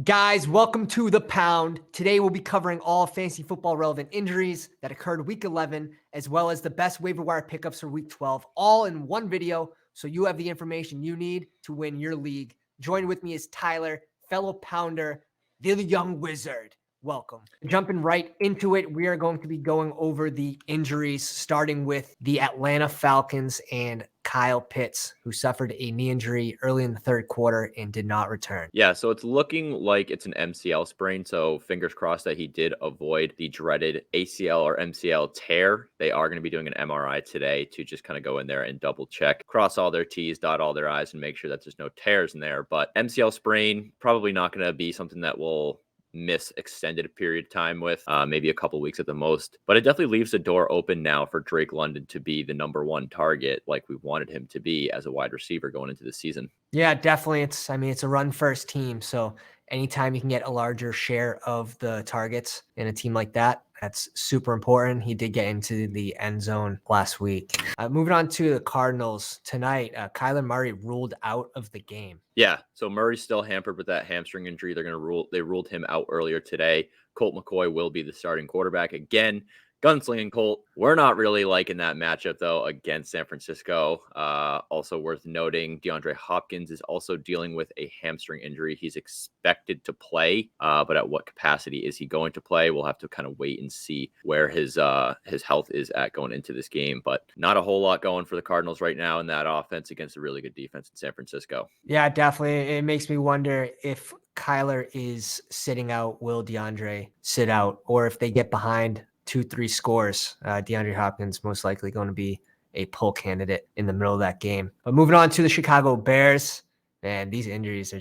Guys, welcome to The Pound. Today we'll be covering all fantasy football relevant injuries that occurred week 11, as well as the best waiver wire pickups for week 12, all in one video, so you have the information you need to win your league. Joined with me is Tyler, fellow pounder, the young wizard. Welcome. Jumping right into it, we are going to be going over the injuries, starting with the Atlanta Falcons and Kyle Pitts, who suffered a knee injury early in the third quarter and did not return. Yeah, so it's looking like it's an MCL sprain. So fingers crossed that he did avoid the dreaded ACL or MCL tear. They are going to be doing an MRI today to just kind of go in there and double check, cross all their T's, dot all their I's, and make sure that there's no tears in there. But MCL sprain, probably not going to be something that will miss extended period of time with, maybe a couple weeks at the most. But it definitely leaves the door open now for Drake London to be the number one target like we wanted him to be as a wide receiver going into the season. Yeah, definitely. It's a run first team. So anytime you can get a larger share of the targets in a team like that, that's super important. He did get into the end zone last week. Moving on to the Cardinals tonight, Kyler Murray ruled out of the game. Yeah, so Murray's still hampered with that hamstring injury. They ruled him out earlier today. Colt McCoy will be the starting quarterback again. Gunslinging Colt. We're not really liking that matchup though against San Francisco. Also worth noting, DeAndre Hopkins is also dealing with a hamstring injury. He's expected to play, but at what capacity is he going to play? We'll have to kind of wait and see where his health is at going into this game. But not a whole lot going for the Cardinals right now in that offense against a really good defense in San Francisco. Yeah, definitely. It makes me wonder if Kyler is sitting out, will DeAndre sit out, or if they get behind 2-3 scores, DeAndre Hopkins most likely going to be a pull candidate in the middle of that game. But moving on to the Chicago Bears, man, these injuries are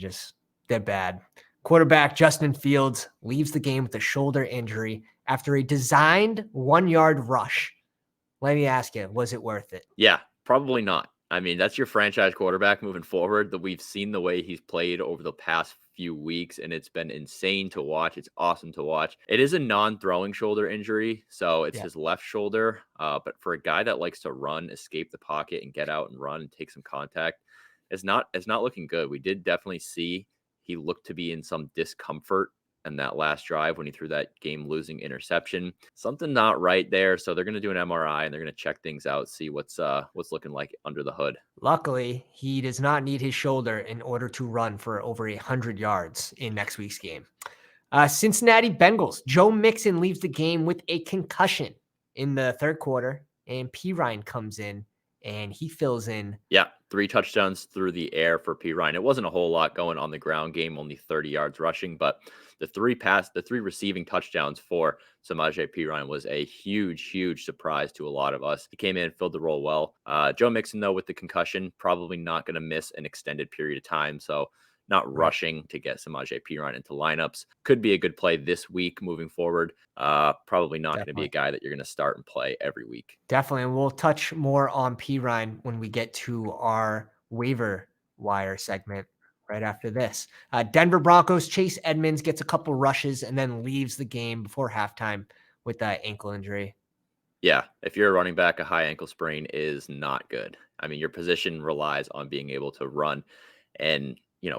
they're bad. Quarterback Justin Fields leaves the game with a shoulder injury after a designed 1-yard rush. Let me ask you, was it worth it? Yeah, probably not. I mean, that's your franchise quarterback moving forward. That we've seen the way he's played over the past few weeks, and it's been insane to watch. It's awesome to watch. It is a non-throwing shoulder injury, so it's his left shoulder. But for a guy that likes to run, escape the pocket, and get out and run and take some contact, it's not looking good. We did definitely see he looked to be in some discomfort in that last drive when he threw that game-losing interception. Something not right there. So they're going to do an MRI and they're going to check things out, see what's looking like under the hood. Luckily, he does not need his shoulder in order to run for over 100 yards in next week's game. Cincinnati Bengals. Joe Mixon leaves the game with a concussion in the third quarter, and P. Ryan comes in and he fills in. Yeah, 3 touchdowns through the air for P. Ryan. It wasn't a whole lot going on the ground game, only 30 yards rushing, but the 3 receiving touchdowns for Samaje P. Ryan was a huge surprise to a lot of us. He came in, filled the role well. Joe Mixon, though, with the concussion, probably not going to miss an extended period of time, so not rushing to get Samaje P. Ryan into lineups. Could be a good play this week moving forward. Probably not going to be a guy that you're going to start and play every week. Definitely. And we'll touch more on P. Ryan when we get to our waiver wire segment right after this. Denver Broncos, Chase Edmonds gets a couple rushes and then leaves the game before halftime with that ankle injury. Yeah, if you're a running back, a high ankle sprain is not good. I mean, your position relies on being able to run and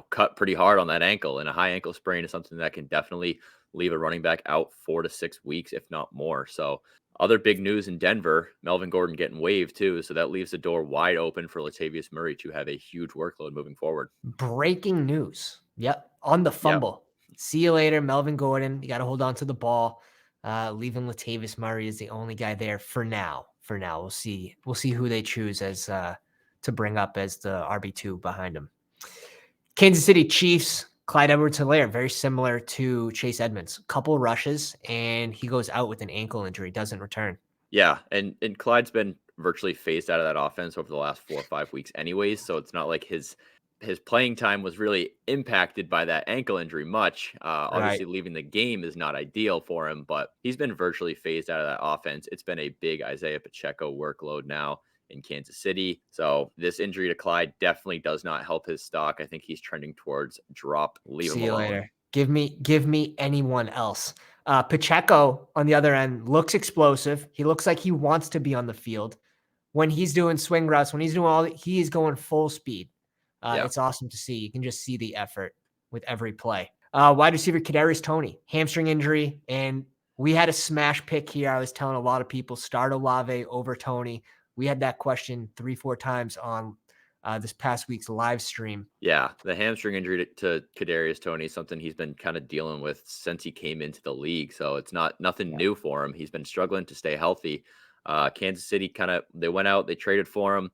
cut pretty hard on that ankle. And a high ankle sprain is something that can definitely leave a running back out 4 to 6 weeks, if not more. So other big news in Denver, Melvin Gordon getting waived too. So that leaves the door wide open for Latavius Murray to have a huge workload moving forward. Breaking news. Yep. On the fumble. Yep. See you later, Melvin Gordon. You got to hold on to the ball. Leaving Latavius Murray is the only guy there for now. We'll see who they choose as to bring up as the RB2 behind him. Kansas City Chiefs, Clyde Edwards-Helaire, very similar to Chase Edmonds. Couple rushes, and he goes out with an ankle injury, doesn't return. Yeah, and Clyde's been virtually phased out of that offense over the last 4 or 5 weeks anyways, so it's not like his playing time was really impacted by that ankle injury much. Obviously, leaving the game is not ideal for him, but he's been virtually phased out of that offense. It's been a big Isaiah Pacheco workload now in Kansas City. So this injury to Clyde definitely does not help his stock. I think he's trending towards drop. Leave him alone. Later. Give me anyone else. Pacheco, on the other end, looks explosive. He looks like he wants to be on the field. When he's doing swing routes, when he's doing he is going full speed. It's awesome to see. You can just see the effort with every play. Wide receiver Kadarius Toney, hamstring injury, and we had a smash pick here. I was telling a lot of people start Olave over Toney. We had that question 3-4 times on this past week's live stream. Yeah, the hamstring injury to Kadarius Toney is something he's been kind of dealing with since he came into the league. So it's nothing new for him. He's been struggling to stay healthy. Kansas City they went out, they traded for him,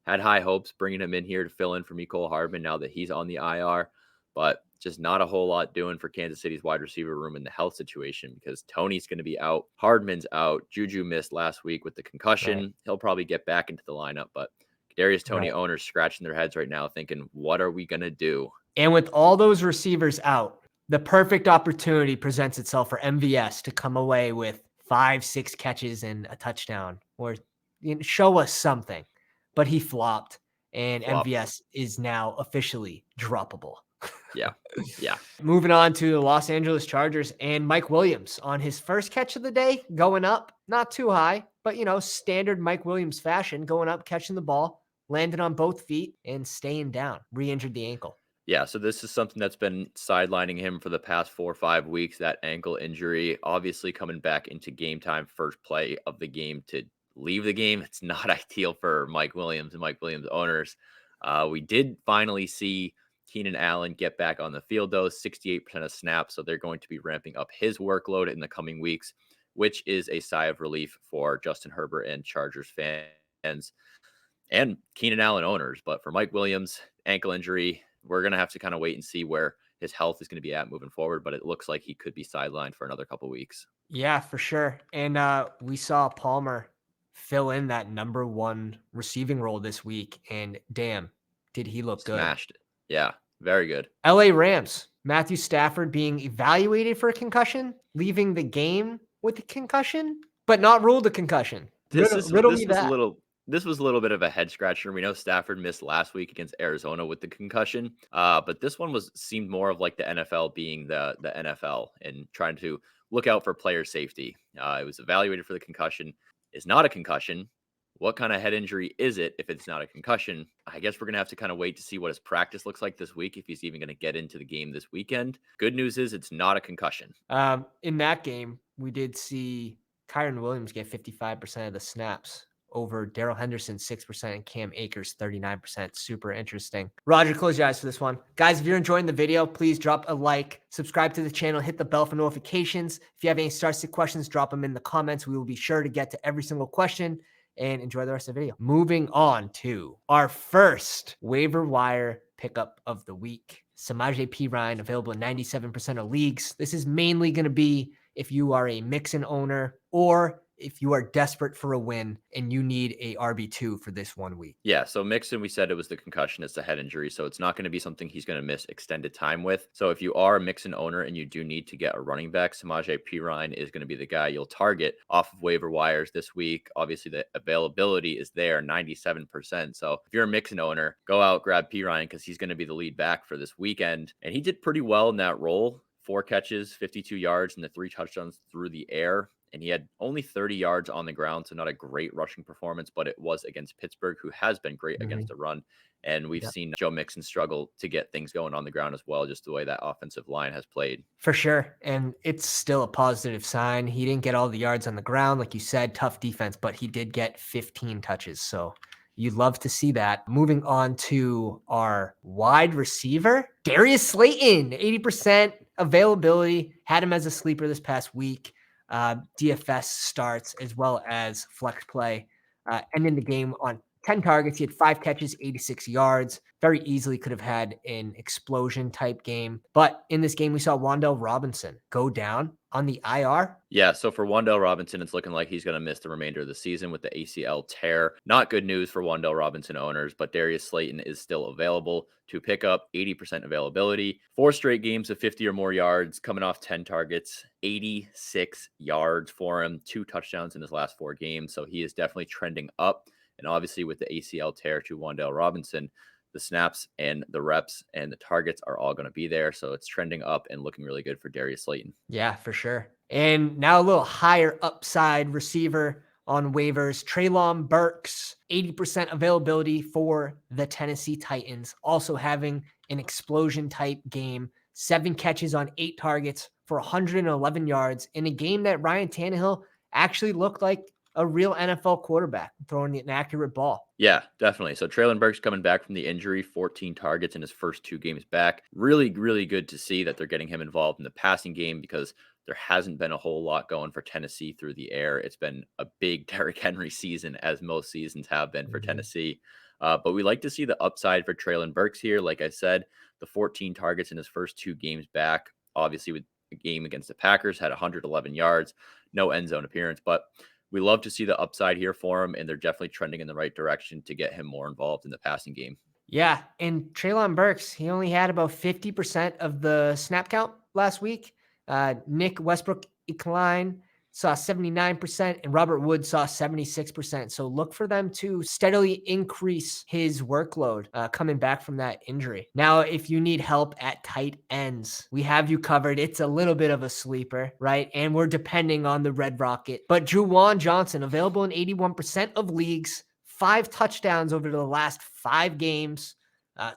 had high hopes bringing him in here to fill in for Mecole Hardman now that he's on the IR, but just not a whole lot doing for Kansas City's wide receiver room in the health situation because Tony's going to be out, Hardman's out, Juju missed last week with the concussion. Right. He'll probably get back into the lineup, but Kadarius Toney Right. owners scratching their heads right now thinking, what are we going to do? And with all those receivers out, the perfect opportunity presents itself for MVS to come away with 5-6 catches and a touchdown or show us something. But he flopped, and MVS is now officially droppable. Yeah. Yeah. Moving on to the Los Angeles Chargers and Mike Williams on his first catch of the day, going up, not too high, but, standard Mike Williams fashion, going up, catching the ball, landed on both feet, and staying down, re-injured the ankle. Yeah, so this is something that's been sidelining him for the past 4 or 5 weeks, that ankle injury, obviously coming back into game time, first play of the game to leave the game. It's not ideal for Mike Williams and Mike Williams owners. We did finally see Keenan Allen get back on the field, though, 68% of snaps. So they're going to be ramping up his workload in the coming weeks, which is a sigh of relief for Justin Herbert and Chargers fans and Keenan Allen owners. But for Mike Williams, ankle injury, we're going to have to kind of wait and see where his health is going to be at moving forward. But it looks like he could be sidelined for another couple weeks. Yeah, for sure. And we saw Palmer fill in that number 1 receiving role this week. And damn, did he look good. Smashed it. Yeah, very good. LA Rams, Matthew Stafford being evaluated for a concussion, leaving the game with a concussion, but not ruled a concussion. This was a little bit of a head scratcher. We know Stafford missed last week against Arizona with the concussion, but this one seemed more of like the NFL being the NFL and trying to look out for player safety. It was evaluated for the concussion. It's not a concussion. What kind of head injury is it if it's not a concussion? I guess we're going to have to kind of wait to see what his practice looks like this week, if he's even going to get into the game this weekend. Good news is it's not a concussion. In that game, we did see Kyron Williams get 55% of the snaps over Darrell Henderson, 6%, and Cam Akers, 39%. Super interesting. Roger, close your eyes for this one. Guys, if you're enjoying the video, please drop a like, subscribe to the channel, hit the bell for notifications. If you have any Starstick questions, drop them in the comments. We will be sure to get to every single question, and enjoy the rest of the video. Moving on to our first waiver wire pickup of the week. Samaje Perine, available in 97% of leagues. This is mainly going to be if you are a Mixon owner or if you are desperate for a win and you need a RB2 for this 1 week. Yeah, so Mixon, we said it was the concussion. It's the head injury, so it's not going to be something he's going to miss extended time with. So if you are a Mixon owner and you do need to get a running back, Samaje Perine is going to be the guy you'll target off of waiver wires this week. Obviously, the availability is there, 97%. So if you're a Mixon owner, go out, grab Perine because he's going to be the lead back for this weekend. And he did pretty well in that role. 4 catches, 52 yards, and the 3 touchdowns through the air. And he had only 30 yards on the ground, so not a great rushing performance, but it was against Pittsburgh, who has been great against the run. And we've seen Joe Mixon struggle to get things going on the ground as well, just the way that offensive line has played. For sure. And it's still a positive sign. He didn't get all the yards on the ground, like you said, tough defense, but he did get 15 touches. So you'd love to see that. Moving on to our wide receiver, Darius Slayton, 80% availability. Had him as a sleeper this past week. DFS starts as well as flex play. Ending the game on 10 targets. He had 5 catches, 86 yards. Very easily could have had an explosion type game. But in this game, we saw Wan'Dale Robinson go down on the IR. Yeah, so for Wan'Dale Robinson, it's looking like he's going to miss the remainder of the season with the ACL tear. Not good news for Wan'Dale Robinson owners, but Darius Slayton is still available to pick up, 80% availability. 4 straight games of 50 or more yards, coming off 10 targets, 86 yards for him, 2 touchdowns in his last 4 games. So he is definitely trending up. And obviously with the ACL tear to Wan'Dale Robinson, the snaps and the reps and the targets are all going to be there. So it's trending up and looking really good for Darius Slayton. Yeah, for sure. And now a little higher upside receiver on waivers, Treylon Burks, 80% availability for the Tennessee Titans, also having an explosion type game, 7 catches on 8 targets for 111 yards in a game that Ryan Tannehill actually looked like a real NFL quarterback throwing an accurate ball. Yeah, definitely. So Traylon Burks coming back from the injury, 14 targets in his first 2 games back. Really, really good to see that they're getting him involved in the passing game because there hasn't been a whole lot going for Tennessee through the air. It's been a big Derrick Henry season, as most seasons have been for Tennessee. But we like to see the upside for Traylon Burks here. Like I said, the 14 targets in his first 2 games back, obviously with the game against the Packers, had 111 yards, no end zone appearance, but we love to see the upside here for him, and they're definitely trending in the right direction to get him more involved in the passing game. Yeah, and Treylon Burks, he only had about 50% of the snap count last week. Nick Westbrook Klein saw 79%, and Robert Wood saw 76%. So look for them to steadily increase his workload coming back from that injury. Now, if you need help at tight ends, we have you covered. It's a little bit of a sleeper, right? And we're depending on the Red Rocket. But Juwan Johnson, available in 81% of leagues, 5 touchdowns over the last 5 games.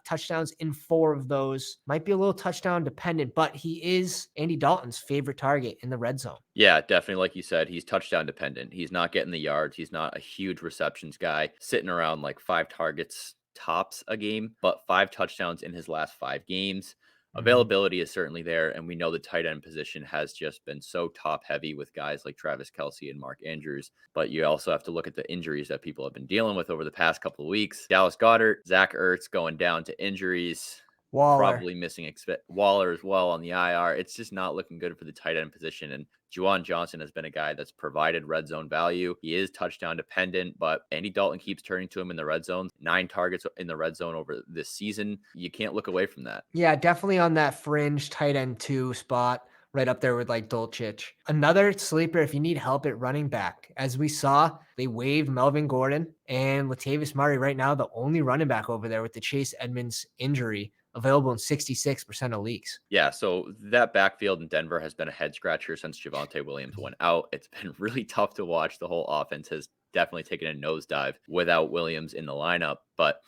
Touchdowns in 4 of those. Might be a little touchdown dependent, but he is Andy Dalton's favorite target in the red zone. Yeah, definitely. Like you said, he's touchdown dependent. He's not getting the yards. He's not a huge receptions guy, sitting around like 5 targets tops a game, but 5 touchdowns in his last 5 games. Mhm. Availability is certainly there, and we know the tight end position has just been so top heavy with guys like Travis Kelsey and Mark Andrews. But you also have to look at the injuries that people have been dealing with over the past couple of weeks. Dallas Goedert, Zach Ertz going down to injuries, Waller. probably missing Waller as well on the IR. It's just not looking good for the tight end position. And Juwan Johnson has been a guy that's provided red zone value. He is touchdown dependent, but Andy Dalton keeps turning to him in the red zone. 9 targets in the red zone over this season. You can't look away from that. Yeah, definitely on that fringe tight end 2 spot, right up there with like Dolchich. Another sleeper if you need help at running back. As we saw, they waived Melvin Gordon and Latavius Murray right now, the only running back over there with the Chase Edmonds injury, available in 66% of leagues. Yeah, so that backfield in Denver has been a head scratcher since Javonte Williams went out. It's been really tough to watch. The whole offense has definitely taken a nosedive without Williams in the lineup. But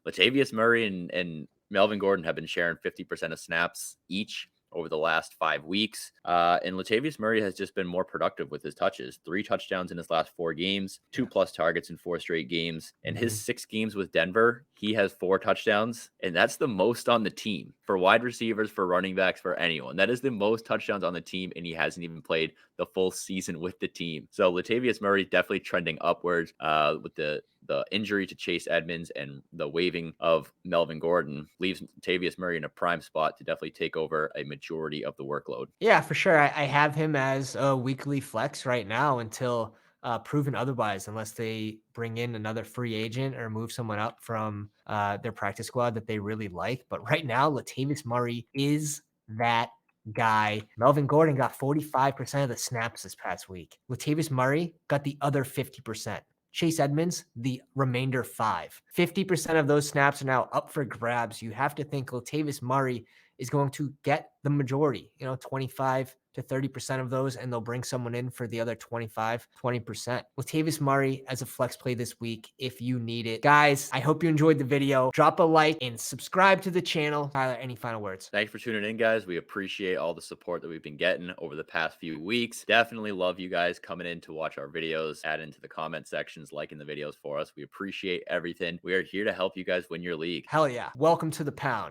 Latavius Murray and Melvin Gordon have been sharing 50% of snaps each over the last 5 weeks. And Latavius Murray has just been more productive with his touches. 3 touchdowns in his last 4 games, 2+ targets in 4 straight games. In his 6 games with Denver, he has 4 touchdowns, and that's the most on the team for wide receivers, for running backs, for anyone. That is the most touchdowns on the team, and he hasn't even played the full season with the team. So Latavius Murray definitely trending upwards with the injury to Chase Edmonds and the waiving of Melvin Gordon leaves Latavius Murray in a prime spot to definitely take over a majority of the workload. Yeah, for sure. I have him as a weekly flex right now until proven otherwise, unless they bring in another free agent or move someone up from their practice squad that they really like. But right now, Latavius Murray is that guy. Melvin Gordon got 45% of the snaps this past week. Latavius Murray got the other 50%. Chase Edmonds, the remainder 5. 50% of those snaps are now up for grabs. You have to think Latavius Murray is going to get the majority, 25 to 30% of those, and they'll bring someone in for the other 25, 20%. Latavius Murray as a flex play this week if you need it. Guys, I hope you enjoyed the video. Drop a like and subscribe to the channel. Tyler, any final words? Thanks for tuning in, guys. We appreciate all the support that we've been getting over the past few weeks. Definitely love you guys coming in to watch our videos, add into the comment sections, liking the videos for us. We appreciate everything. We are here to help you guys win your league. Hell yeah. Welcome to the pound.